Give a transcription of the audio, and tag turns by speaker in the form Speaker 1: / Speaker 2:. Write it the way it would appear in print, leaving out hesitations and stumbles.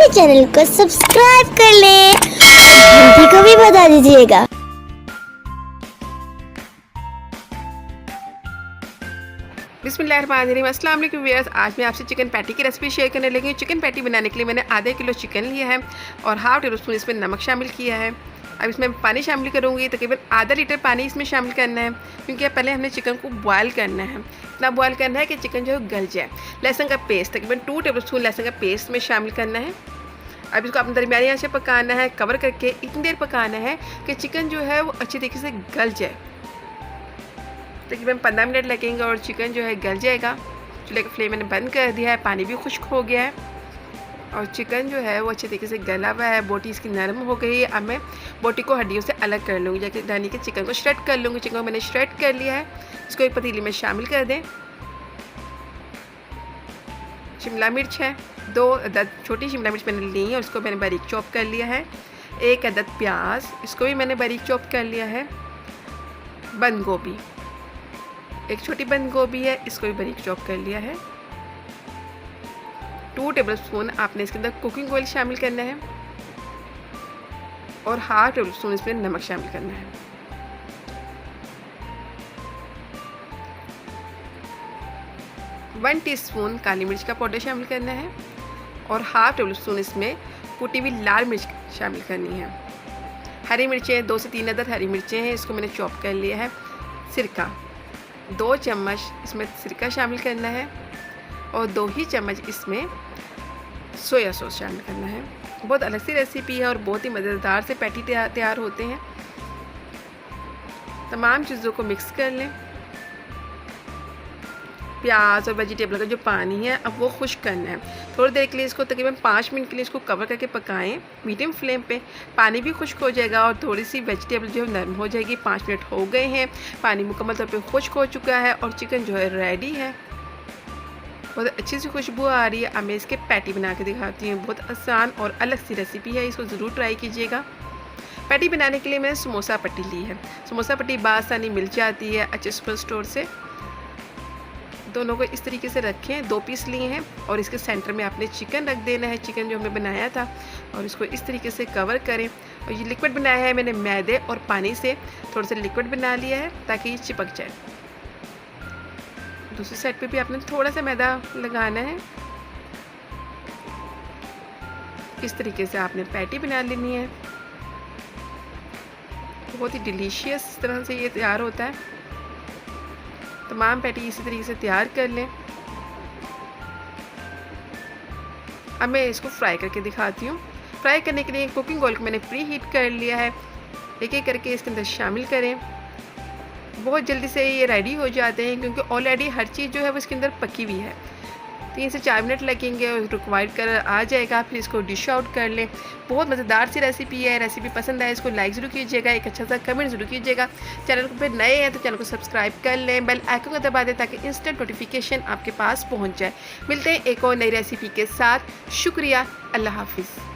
Speaker 1: हमारे चैनल को सब्सक्राइब कर लें और घंटी को भी बता दीजिएगा।
Speaker 2: बिस्मिल्लाहिर्रहमानिर्रहीम। अस्सलाम वालेकुम व्यूअर्स। आज मैं आपसे चिकन पैटी की रेसिपी शेयर करने लगी हूँ। चिकन पैटी बनाने के लिए मैंने आधा किलो चिकन लिया है और हाफ टेबल स्पून इसमें नमक शामिल किया है। अब इसमें पानी शामिल करूँगी, तकरीबन आधा लीटर पानी इसमें शामिल करना है, क्योंकि पहले हमने चिकन को बॉयल करना है। इतना बॉयल करना है कि चिकन जो है गल जाए। लहसुन का पेस्ट तकरीबन 2 टेबल स्पून लहसुन का पेस्ट में शामिल करना है। अब इसको अपने दरमियानी आंच से पकाना है, कवर करके इतनी देर पकाना है कि चिकन जो है वो अच्छी तरीके से गल जाए। तकरीबन 15 मिनट लगेंगे और चिकन जो है गल जाएगा। चूल्हे का फ्लेम मैंने बंद कर दिया है, पानी भी खुश्क हो गया है और चिकन जो है वो अच्छे तरीके से गला हुआ है। बोटी इसकी नरम हो गई है। अब मैं बोटी को हड्डियों से अलग कर लूँगी, जैसे यानी कि चिकन को श्रेड कर लूँगी। चिकन को मैंने श्रेड कर लिया है। इसको एक पतीली में शामिल कर दें। शिमला मिर्च है, 2 अदद छोटी शिमला मिर्च मैंने ली है और उसको मैंने बारीक चॉप कर लिया है। 1 अदद प्याज, इसको भी मैंने बारीक चॉप कर लिया है। बंद गोभी, एक छोटी बंद गोभी है, इसको भी बारीक चॉप कर लिया है। 2 टेबल स्पून आपने इसके अंदर कुकिंग ऑयल शामिल करना है और हाफ टेबल स्पून इसमें नमक शामिल करना है। वन टीस्पून काली मिर्च का पाउडर शामिल करना है और हाफ टेबल स्पून इसमें कुटी हुई लाल मिर्च शामिल करनी है। हरी मिर्चें 2 से 3 अदद हरी मिर्चें हैं, इसको मैंने चॉप कर लिया है। सिरका 2 चम्मच इसमें सिरका शामिल करना है और 2 ही चम्मच इसमें सोया सॉस शामिल करना है। बहुत अलग सी रेसिपी है और बहुत ही मज़ेदार से पैटी तैयार होते हैं। तमाम चीज़ों को मिक्स कर लें। प्याज और वेजिटेबल का जो पानी है अब वो खुश्क करना है। थोड़ी देर के लिए इसको तकरीबन 5 मिनट के लिए इसको कवर करके पकाएं मीडियम फ्लेम पे। पानी भी खुश्क हो जाएगा और थोड़ी सी वेजिटेबल जो है नरम हो जाएगी। 5 मिनट हो गए हैं, पानी मुकम्मल तौर पे खुश्क हो चुका है और चिकन जो है रेडी है। बहुत अच्छी सी खुशबू आ रही है। अब मैं इसके पैटी बना के दिखाती हूँ। बहुत आसान और अलग सी रेसिपी है, इसको ज़रूर ट्राई कीजिएगा। पैटी बनाने के लिए मैंने समोसा पट्टी ली है। समोसा पट्टी बासानी मिल जाती है अच्छे सुपर स्टोर से। दोनों को इस तरीके से रखें, 2 पीस लिए हैं और इसके सेंटर में आपने चिकन रख देना है, चिकन जो हमने बनाया था, और इसको इस तरीके से कवर करें। और ये लिक्विड बनाया है मैंने मैदे और पानी से, थोड़ा सा लिक्विड बना लिया है ताकि ये चिपक जाए। दूसरी साइड पे भी आपने थोड़ा सा मैदा लगाना है। इस तरीके से आपने पैटी बना लेनी है। बहुत ही डिलीशियस इस तरह से ये तैयार होता है। तमाम पैटी इसी तरीके से तैयार कर लें। अब मैं इसको फ्राई करके दिखाती हूँ। फ्राई करने के लिए कुकिंग ऑयल को मैंने प्री हीट कर लिया है। एक एक करके इसके अंदर शामिल करें। बहुत जल्दी से ये रेडी हो जाते हैं क्योंकि ऑलरेडी हर चीज़ जो है वो इसके अंदर पकी हुई है। 3 से 4 मिनट लगेंगे और रिक्वायर्ड कलर आ जाएगा। फिर इसको डिश आउट कर लें। बहुत मज़ेदार सी रेसिपी है। रेसिपी पसंद आए इसको लाइक ज़रूर कीजिएगा, एक अच्छा सा कमेंट ज़रूर कीजिएगा। चैनल पर नए हैं तो चैनल को सब्सक्राइब कर लें, बेल आइकन को दबा दें ताकि इंस्टेंट नोटिफिकेशन आपके पास पहुंच जाए। मिलते हैं एक और नई रेसिपी के साथ। शुक्रिया, अल्लाह हाफिज़।